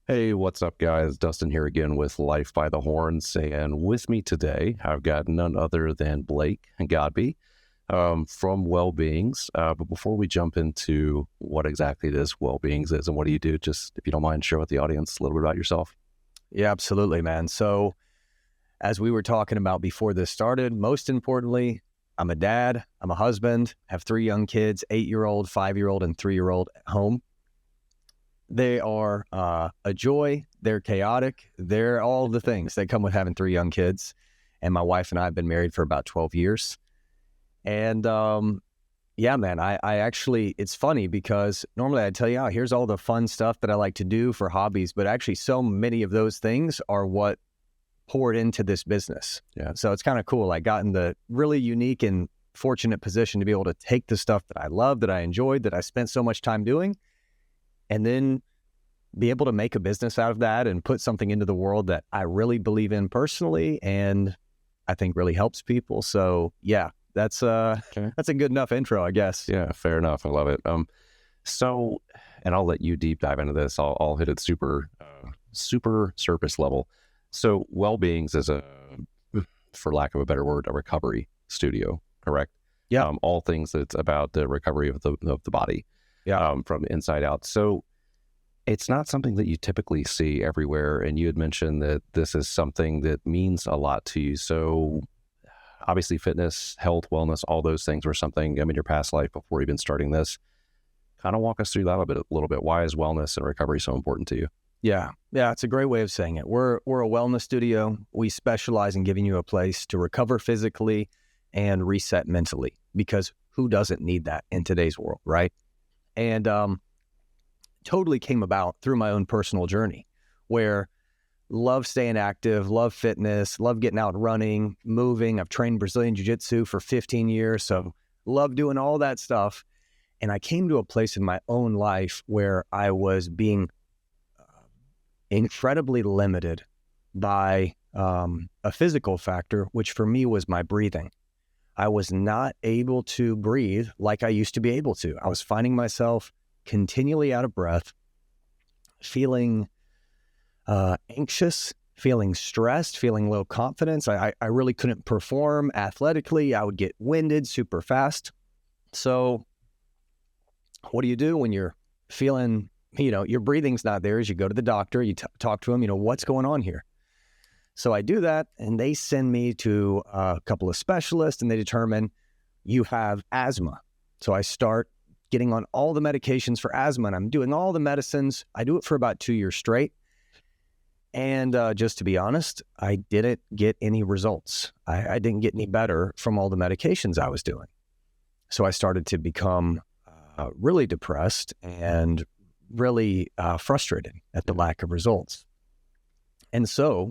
Hey, what's up, guys? Dustin here again with Life by the Horns. And with me today, I've got none other than Blake Godbee from WellBeings. But before we jump into what exactly this WellBeings is and what do you do, just if you don't mind, share with the audience a little bit about yourself. Yeah, absolutely, man. So as we were talking about before this started, most importantly, I'm a dad, I'm a husband, have 3 young kids, 8-year-old, 5-year-old, and 3-year-old at home. They are a joy. They're chaotic. They're all the things that come with having 3 young kids. And my wife and I have been married for about 12 years. And yeah, man, I actually, it's funny because normally I'd tell you, oh, here's all the fun stuff that I like to do for hobbies. But actually so many of those things are what poured into this business. Yeah. So it's kind of cool. I got in the really unique and fortunate position to be able to take the stuff that I love, that I enjoyed, that I spent so much time doing, and then be able to make a business out of that and put something into the world that I really believe in personally and I think really helps people. So yeah, that's a good enough intro, I guess. Yeah, fair enough. I love it. So, and I'll let you deep dive into this. I'll hit it super surface level. So WellBeings is for lack of a better word, a recovery studio, correct? Yeah. All things that's about the recovery of the body. Yeah. From inside out. So it's not something that you typically see everywhere. And you had mentioned that this is something that means a lot to you. So obviously fitness, health, wellness, all those things were something, I mean, your past life before even starting this. Kind of walk us through that a little bit. Why is wellness and recovery so important to you? Yeah. It's a great way of saying it. We're a wellness studio. We specialize in giving you a place to recover physically and reset mentally, because who doesn't need that in today's world, right? And totally came about through my own personal journey where love staying active, love fitness, love getting out running, moving. I've trained Brazilian Jiu-Jitsu for 15 years, so love doing all that stuff. And I came to a place in my own life where I was being incredibly limited by a physical factor, which for me was my breathing. I was not able to breathe like I used to be able to. I was finding myself continually out of breath, feeling anxious, feeling stressed, feeling low confidence. I really couldn't perform athletically. I would get winded super fast. So what do you do when you're feeling, your breathing's not there? Is you go to the doctor, you talk to him, what's going on here? So I do that, and they send me to a couple of specialists, and they determine you have asthma. So I start getting on all the medications for asthma, and I'm doing all the medicines. I do it for about 2 years straight. And just to be honest, I didn't get any results. I didn't get any better from all the medications I was doing. So I started to become really depressed and really frustrated at the lack of results. And so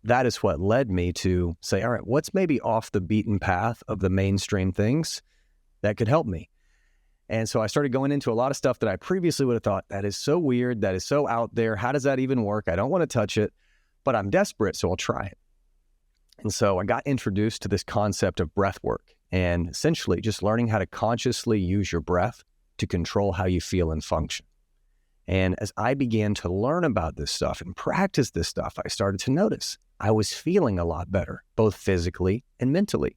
that is what led me to say, all right, what's maybe off the beaten path of the mainstream things that could help me? And so I started going into a lot of stuff that I previously would have thought, that is so weird, that is so out there. How does that even work? I don't want to touch it, but I'm desperate, so I'll try it. And so I got introduced to this concept of breath work, and essentially just learning how to consciously use your breath to control how you feel and function. And as I began to learn about this stuff and practice this stuff, I started to notice I was feeling a lot better, both physically and mentally.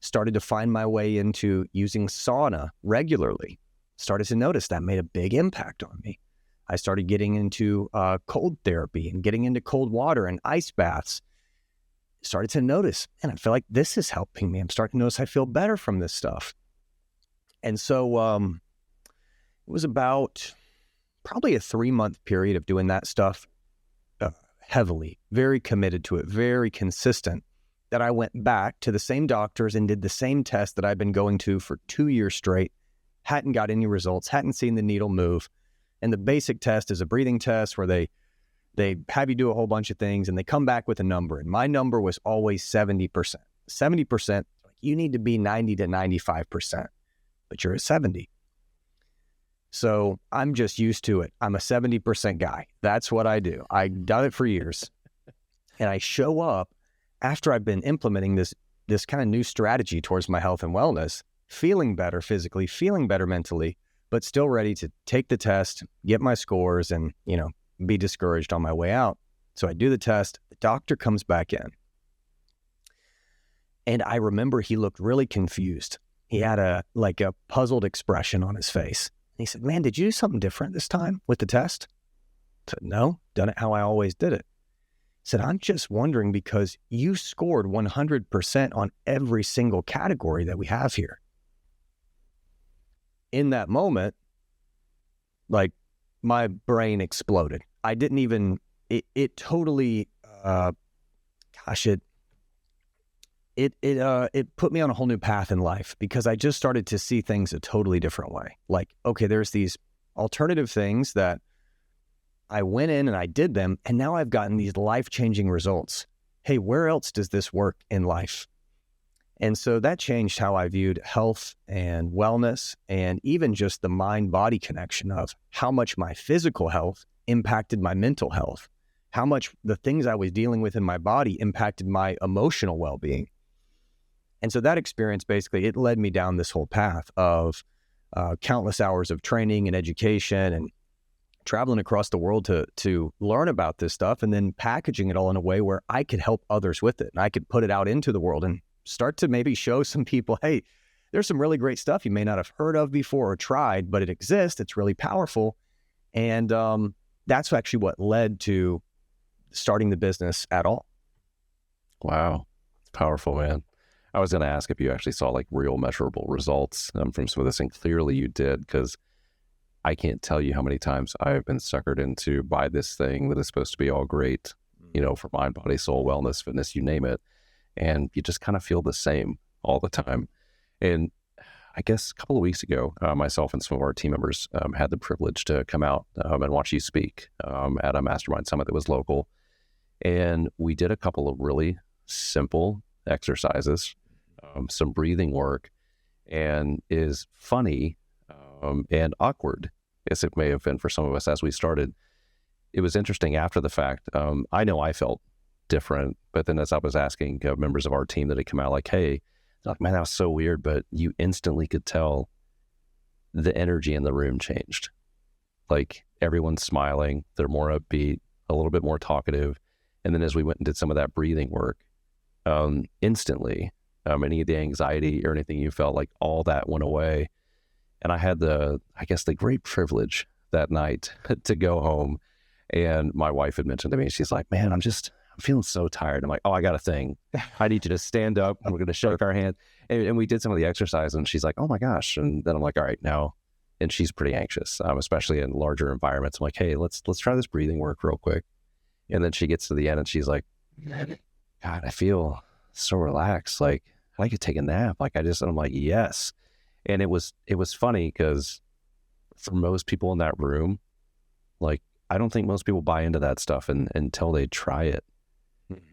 Started to find my way into using sauna regularly. Started to notice that made a big impact on me. I started getting into cold therapy and getting into cold water and ice baths. Started to notice, and I feel like this is helping me. I'm starting to notice I feel better from this stuff. And so it was about probably a 3-month period of doing that stuff heavily, very committed to it, very consistent, that I went back to the same doctors and did the same test that I've been going to for 2 years straight, hadn't got any results, hadn't seen the needle move. And the basic test is a breathing test where they have you do a whole bunch of things and they come back with a number. And my number was always 70%. 70%, you need to be 90 to 95%, but you're at 70. So I'm just used to it. I'm a 70% guy. That's what I do. I've done it for years. And I show up after I've been implementing this kind of new strategy towards my health and wellness, feeling better physically, feeling better mentally, but still ready to take the test, get my scores, and, be discouraged on my way out. So I do the test. The doctor comes back in. And I remember he looked really confused. He had a puzzled expression on his face. And he said, "Man, did you do something different this time with the test?" I said, "No, done it how I always did it." He said, "I'm just wondering because you scored 100% on every single category that we have here." In that moment, like, my brain exploded. I didn't even, it totally, it put me on a whole new path in life because I just started to see things a totally different way. Like, okay, there's these alternative things that I went in and I did them, and now I've gotten these life-changing results. Hey, where else does this work in life? And so that changed how I viewed health and wellness, and even just the mind-body connection of how much my physical health impacted my mental health, how much the things I was dealing with in my body impacted my emotional well-being. And so that experience, basically, it led me down this whole path of countless hours of training and education and traveling across the world to learn about this stuff, and then packaging it all in a way where I could help others with it, and I could put it out into the world and start to maybe show some people, hey, there's some really great stuff you may not have heard of before or tried, but it exists. It's really powerful. And that's actually what led to starting the business at all. Wow. It's powerful, man. I was going to ask if you actually saw like real measurable results from some of this, and clearly you did, because I can't tell you how many times I've been suckered into buy this thing that is supposed to be all great, for mind, body, soul, wellness, fitness, you name it. And you just kind of feel the same all the time. And I guess a couple of weeks ago, myself and some of our team members had the privilege to come out and watch you speak at a mastermind summit that was local. And we did a couple of really simple exercises, some breathing work, and is funny and awkward, as it may have been for some of us as we started. It was interesting after the fact. I know I felt different, but then as I was asking members of our team that had come out, like, hey, like, man, that was so weird, but you instantly could tell the energy in the room changed. Like, everyone's smiling, they're more upbeat, a little bit more talkative. And then as we went and did some of that breathing work, instantly, any of the anxiety or anything you felt, like, all that went away. And I had the great privilege that night to go home. And my wife had mentioned to me, she's like, man, I'm feeling so tired. I'm like, oh, I got a thing. I need you to stand up and we're going to shake our hand. And we did some of the exercise, and she's like, oh my gosh. And then I'm like, all right, now. And she's pretty anxious, especially in larger environments. I'm like, hey, let's try this breathing work real quick. And then she gets to the end and she's like, God, I feel so relaxed. Like, I could take a nap. And I'm like, yes. And it was funny because for most people in that room, like, I don't think most people buy into that stuff until they try it.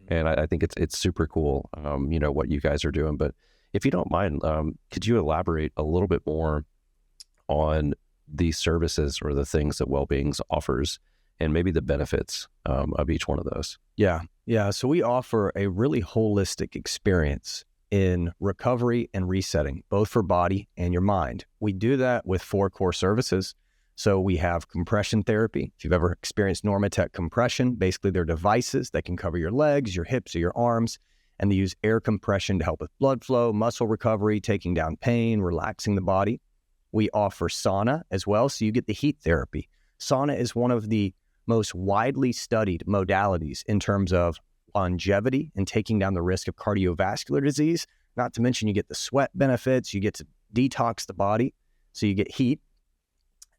And I think it's super cool, what you guys are doing. But if you don't mind, could you elaborate a little bit more on the services or the things that WellBeings offers, and maybe the benefits of each one of those? Yeah. So we offer a really holistic experience in recovery and resetting, both for body and your mind. We do that with 4 core services. So we have compression therapy. If you've ever experienced Normatec compression, basically they're devices that can cover your legs, your hips, or your arms, and they use air compression to help with blood flow, muscle recovery, taking down pain, relaxing the body. We offer sauna as well, so you get the heat therapy. Sauna is one of the most widely studied modalities in terms of longevity and taking down the risk of cardiovascular disease. Not to mention you get the sweat benefits, you get to detox the body, so you get heat.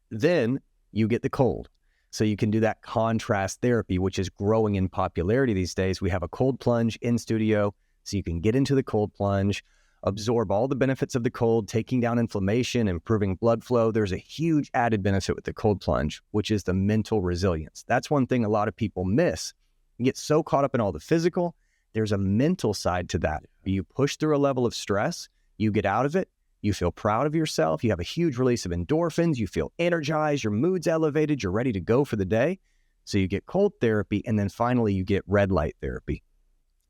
Then you get the cold. So you can do that contrast therapy, which is growing in popularity these days. We have a cold plunge in studio, so you can get into the cold plunge, absorb all the benefits of the cold, taking down inflammation, improving blood flow. There's a huge added benefit with the cold plunge, which is the mental resilience. That's one thing a lot of people miss. You get so caught up in all the physical. There's a mental side to that. You push through a level of stress, you get out of it, you feel proud of yourself, you have a huge release of endorphins, you feel energized, your mood's elevated, you're ready to go for the day. So you get cold therapy, and then finally you get red light therapy.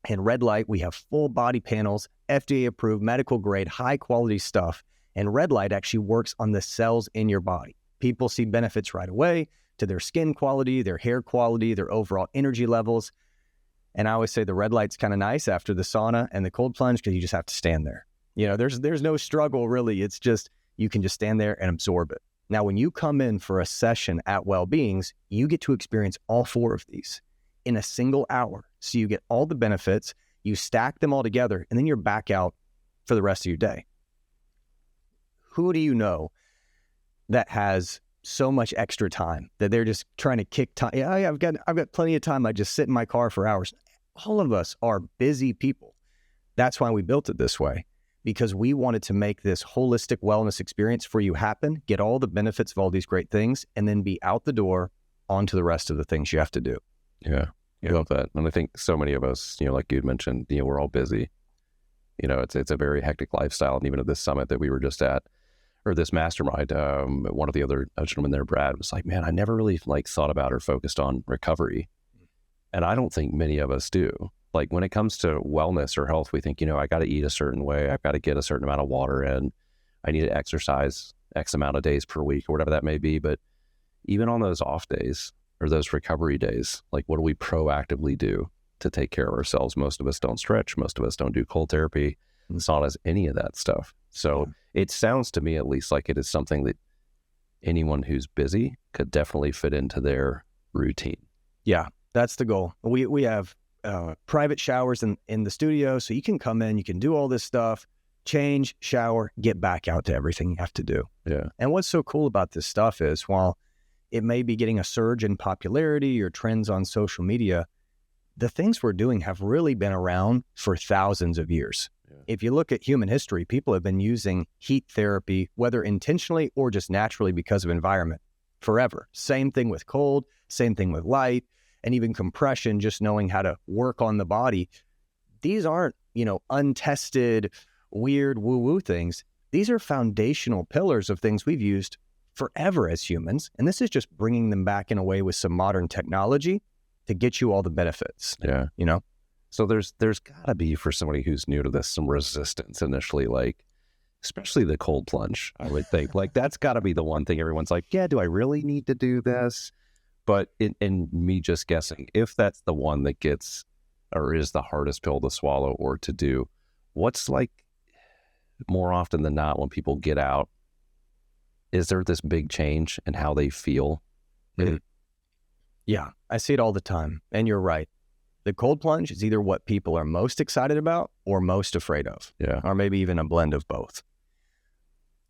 And red light, we have full body panels, FDA approved, medical grade, high quality stuff. And red light actually works on the cells in your body. People see benefits right away. to their skin quality, their hair quality, their overall energy levels. And I always say the red light's kind of nice after the sauna and the cold plunge because you just have to stand there. You know, there's no struggle really. It's just, you can just stand there and absorb it. Now, when you come in for a session at WellBeings, you get to experience all 4 of these in a single hour. So you get all the benefits, you stack them all together, and then you're back out for the rest of your day. Who do you know that has so much extra time that they're just trying to kick time? Yeah, I've got plenty of time. I just sit in my car for hours. All of us are busy people. That's why we built it this way, because we wanted to make this holistic wellness experience for you happen, get all the benefits of all these great things, and then be out the door onto the rest of the things you have to do. Yeah, I love that. And I think so many of us, you know, like you'd mentioned, you know, we're all busy. You know, it's a very hectic lifestyle. And even at this summit that we were just at, or this mastermind, one of the other gentlemen there, Brad, was like, man, I never really thought about or focused on recovery. And I don't think many of us do. Like when it comes to wellness or health, we think, you know, I got to eat a certain way. I've got to get a certain amount of water in. I need to exercise X amount of days per week or whatever that may be. But even on those off days or those recovery days, like what do we proactively do to take care of ourselves? Most of us don't stretch. Most of us don't do cold therapy, saunas, any of that stuff. So it sounds to me at least like it is something that anyone who's busy could definitely fit into their routine. Yeah, that's the goal. We have private showers in the studio, so you can come in, you can do all this stuff, change, shower, get back out to everything you have to do. Yeah. And what's so cool about this stuff is while it may be getting a surge in popularity or trends on social media, the things we're doing have really been around for thousands of years. Yeah. If you look at human history, people have been using heat therapy, whether intentionally or just naturally because of environment, forever. Same thing with cold, same thing with light, and even compression, just knowing how to work on the body. These aren't, you know, untested, weird woo-woo things. These are foundational pillars of things we've used forever as humans. And this is just bringing them back in a way with some modern technology to get you all the benefits. Yeah. You know? So there's got to be, for somebody who's new to this, some resistance initially, like, especially the cold plunge, I would think. Like, that's got to be the one thing everyone's like, yeah, do I really need to do this? But in me just guessing, if that's the one that gets or is the hardest pill to swallow or to do, what's like more often than not when people get out, is there this big change in how they feel? Mm-hmm. Yeah, I see it all the time. And you're right. The cold plunge is either what people are most excited about or most afraid of. Yeah. Or maybe even a blend of both.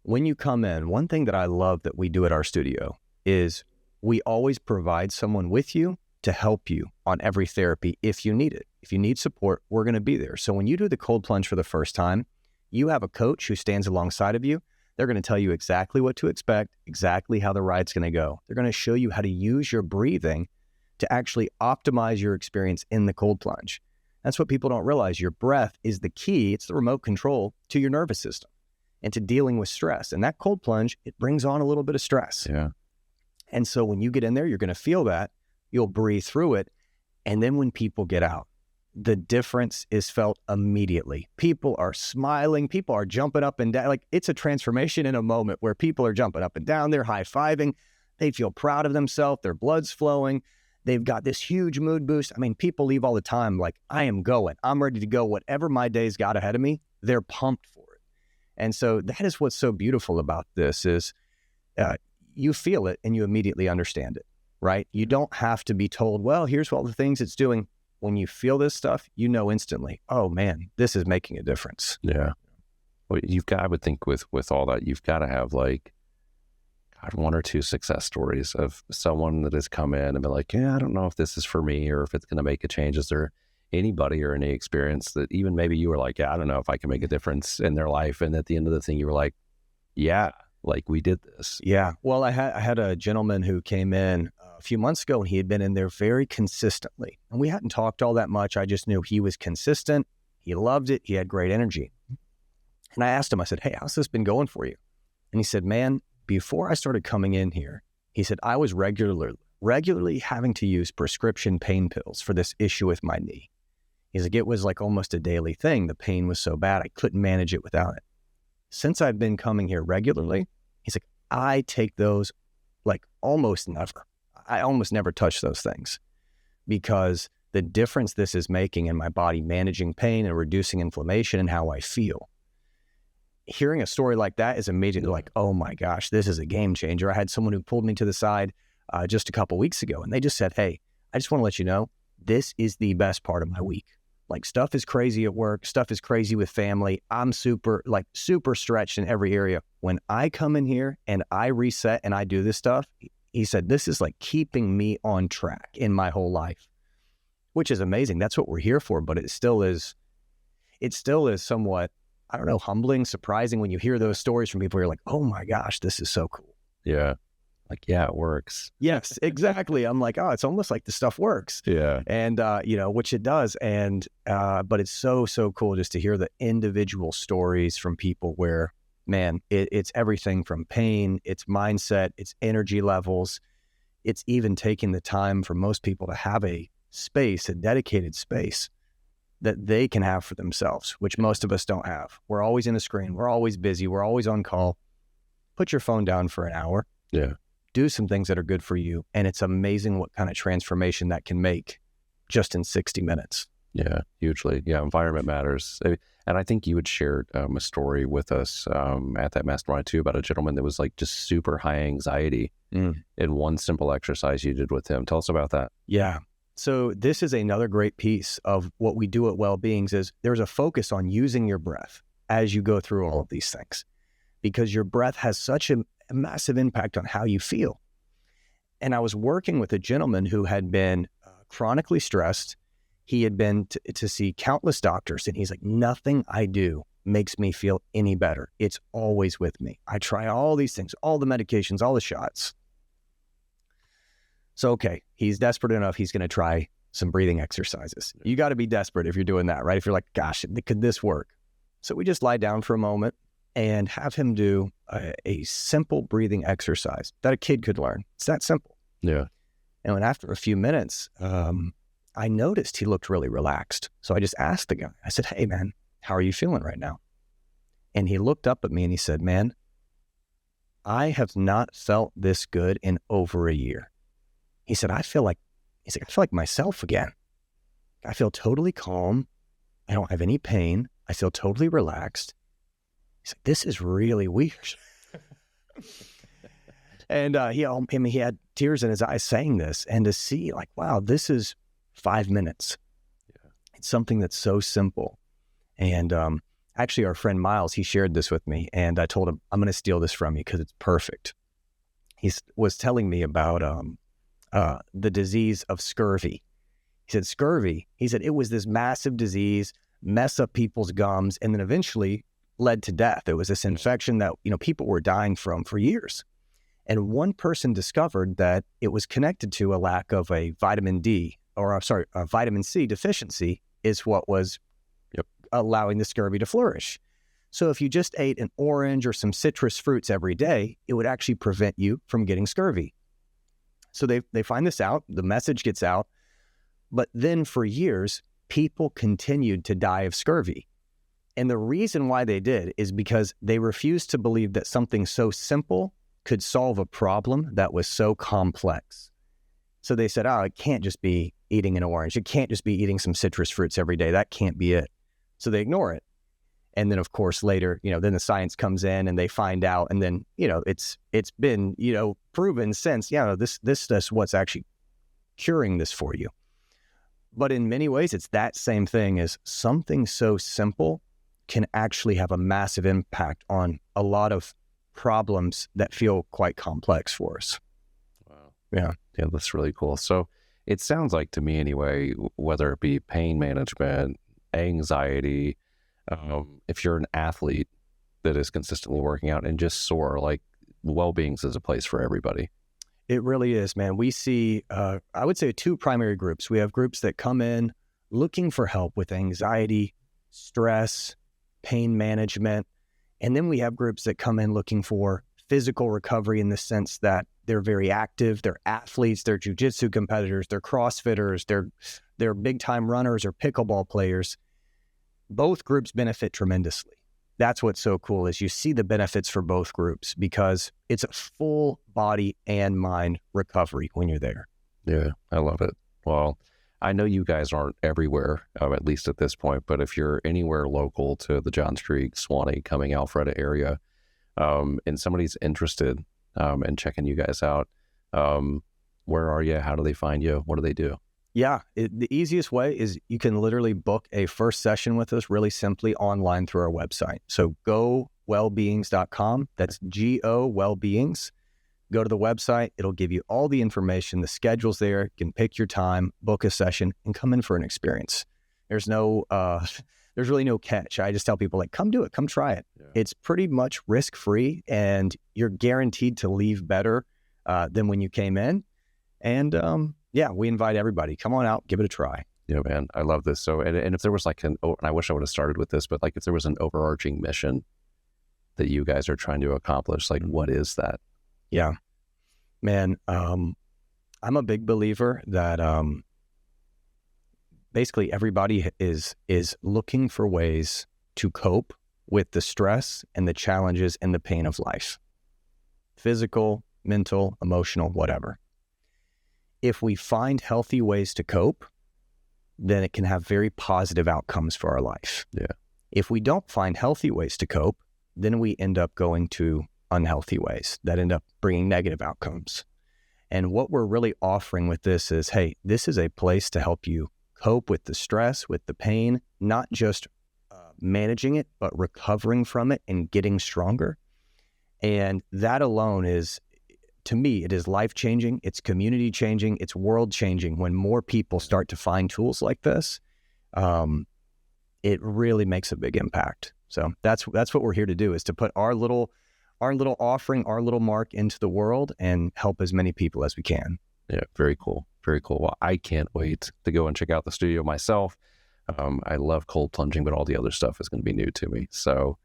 When you come in, one thing that I love that we do at our studio is we always provide someone with you to help you on every therapy if you need it. If you need support, we're going to be there. So when you do the cold plunge for the first time, you have a coach who stands alongside of you. They're going to tell you exactly what to expect, exactly how the ride's going to go. They're going to show you how to use your breathing to actually optimize your experience in the cold plunge. That's what people don't realize. Your breath is the key. It's the remote control to your nervous system and to dealing with stress. And that cold plunge, it brings on a little bit of stress. Yeah. And so when you get in there, you're going to feel that. You'll breathe through it. And then when people get out, the difference is felt immediately. People are smiling. People are jumping up and down. Like, it's a transformation in a moment where people are jumping up and down. They're high-fiving. They feel proud of themselves. Their blood's flowing. They've got this huge mood boost. I mean, people leave all the time like, I am going. I'm ready to go. Whatever my day's got ahead of me, they're pumped for it. And so that is what's so beautiful about this is you feel it and you immediately understand it, right? You don't have to be told, well, here's all the things it's doing. When you feel this stuff, you know instantly, oh man, this is making a difference. Yeah. Well, I would think with all that, you've got to have like, God, 1 or 2 success stories of someone that has come in and been like, yeah, I don't know if this is for me or if it's going to make a change. Is there anybody or any experience that even maybe you were like, yeah, I don't know if I can make a difference in their life. And at the end of the thing, you were like, yeah, like we did this. Yeah. Well, I had a gentleman who came in a few months ago and he had been in there very consistently. And we hadn't talked all that much. I just knew he was consistent. He loved it. He had great energy. And I asked him, I said, hey, how's this been going for you? And he said, man, before I started coming in here, he said, I was regularly having to use prescription pain pills for this issue with my knee. He's like, it was like almost a daily thing. The pain was so bad, I couldn't manage it without it. Since I've been coming here regularly, he's like, I take those like almost never. I almost never touch those things because the difference this is making in my body, managing pain and reducing inflammation and how I feel. Hearing a story like that is amazing. Like, oh my gosh, this is a game changer. I had someone who pulled me to the side just a couple weeks ago, and they just said, hey, I just want to let you know, this is the best part of my week. Like, stuff is crazy at work. Stuff is crazy with family. I'm super stretched in every area. When I come in here and I reset and I do this stuff, he said, this is like keeping me on track in my whole life, which is amazing. That's what we're here for. But it still is somewhat, I don't know, humbling, surprising when you hear those stories from people. You're like, oh my gosh, this is so cool. Yeah. Like, yeah, it works. Yes, exactly. I'm like, oh, it's almost like the stuff works. Yeah. And, which it does. And, but it's so cool just to hear the individual stories from people where, man, it's everything from pain, it's mindset, it's energy levels. It's even taking the time for most people to have a dedicated space that they can have for themselves, which most of us don't have. We're always in a screen. We're always busy. We're always on call. Put your phone down for an hour. Yeah. Do some things that are good for you. And it's amazing what kind of transformation that can make just in 60 minutes. Yeah, hugely. Yeah, environment matters. And I think you had shared a story with us at that mastermind too about a gentleman that was like just super high anxiety in one simple exercise you did with him. Tell us about that. Yeah. So this is another great piece of what we do at WellBeings is there's a focus on using your breath as you go through all of these things, because your breath has such a massive impact on how you feel. And I was working with a gentleman who had been chronically stressed. He had been to see countless doctors, and he's like, nothing I do makes me feel any better. It's always with me. I try all these things, all the medications, all the shots. So, okay, he's desperate enough. He's going to try some breathing exercises. You got to be desperate if you're doing that, right? If you're like, gosh, could this work? So we just lie down for a moment and have him do a simple breathing exercise that a kid could learn. It's that simple. Yeah. And when after a few minutes, I noticed he looked really relaxed. So I just asked the guy, I said, hey man, how are you feeling right now? And he looked up at me and he said, man, I have not felt this good in over a year. He said, I feel like myself again. I feel totally calm. I don't have any pain. I feel totally relaxed. He's like, this is really weird. And he had tears in his eyes saying this, and to see like, wow, this is 5 minutes. Yeah. It's something that's so simple. And actually our friend Miles, he shared this with me, and I told him, I'm going to steal this from you because it's perfect. He was telling me about the disease of scurvy. He said, scurvy, he said, it was this massive disease, mess up people's gums, and then eventually led to death. It was this infection that, people were dying from for years. And one person discovered that it was connected to a lack of a vitamin C deficiency is what was allowing the scurvy to flourish. So if you just ate an orange or some citrus fruits every day, it would actually prevent you from getting scurvy. So they find this out, the message gets out, but then for years, people continued to die of scurvy. And the reason why they did is because they refused to believe that something so simple could solve a problem that was so complex. So they said, it can't just be eating an orange. It can't just be eating some citrus fruits every day. That can't be it. So they ignore it. And then, of course, later, then the science comes in and they find out. And then, it's been, proven since, this is what's actually curing this for you. But in many ways, it's that same thing as something so simple can actually have a massive impact on a lot of problems that feel quite complex for us. Wow. Yeah. Yeah, that's really cool. So it sounds like to me anyway, whether it be pain management, anxiety, if you're an athlete that is consistently working out and just sore, like WellBeings is a place for everybody. It really is, man. We see, I would say 2 primary groups. We have groups that come in looking for help with anxiety, stress, pain management. And then we have groups that come in looking for physical recovery in the sense that they're very active, they're athletes, they're jiu-jitsu competitors, they're CrossFitters, they're big-time runners or pickleball players. Both groups benefit tremendously. that's what's so cool is you see the benefits for both groups because it's a full body and mind recovery when you're there. Yeah, I love it. Well, I know you guys aren't everywhere, at least at this point, but if you're anywhere local to the Johns Creek, Swanee, Cumming, Alpharetta area, and somebody's interested in checking you guys out, where are you? How do they find you? What do they do? Yeah, the easiest way is you can literally book a first session with us really simply online through our website. So GoWellBeings.com. That's Go WellBeings. Go to the website. It'll give you all the information. The schedule's there. You can pick your time, book a session, and come in for an experience. There's really no catch. I just tell people, like, come do it. Come try it. Yeah. It's pretty much risk-free, and you're guaranteed to leave better than when you came in. And yeah, we invite everybody. Come on out. Give it a try. Yeah, man. I love this. So, and if there was and I wish I would have started with this, but like if there was an overarching mission that you guys are trying to accomplish, like what is that? Yeah, man, I'm a big believer that basically everybody is looking for ways to cope with the stress and the challenges and the pain of life, physical, mental, emotional, whatever. If we find healthy ways to cope, then it can have very positive outcomes for our life. Yeah. If we don't find healthy ways to cope, then we end up going to unhealthy ways that end up bringing negative outcomes. And what we're really offering with this is, hey, this is a place to help you cope with the stress, with the pain, not just managing it, but recovering from it and getting stronger. And that alone is, to me, it is life-changing, it's community-changing, it's world-changing. When more people start to find tools like this, it really makes a big impact. So that's what we're here to do, is to put our little offering, our little mark into the world and help as many people as we can. Yeah, very cool. Very cool. Well, I can't wait to go and check out the studio myself. I love cold plunging, but all the other stuff is going to be new to me. So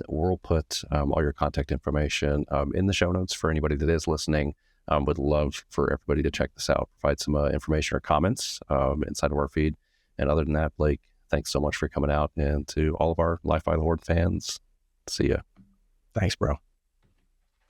we'll put all your contact information in the show notes for anybody that is listening. Would love for everybody to check this out, provide some information or comments inside of our feed. And other than that, Blake, thanks so much for coming out, and to all of our Life by the Lord fans, see ya. Thanks, bro.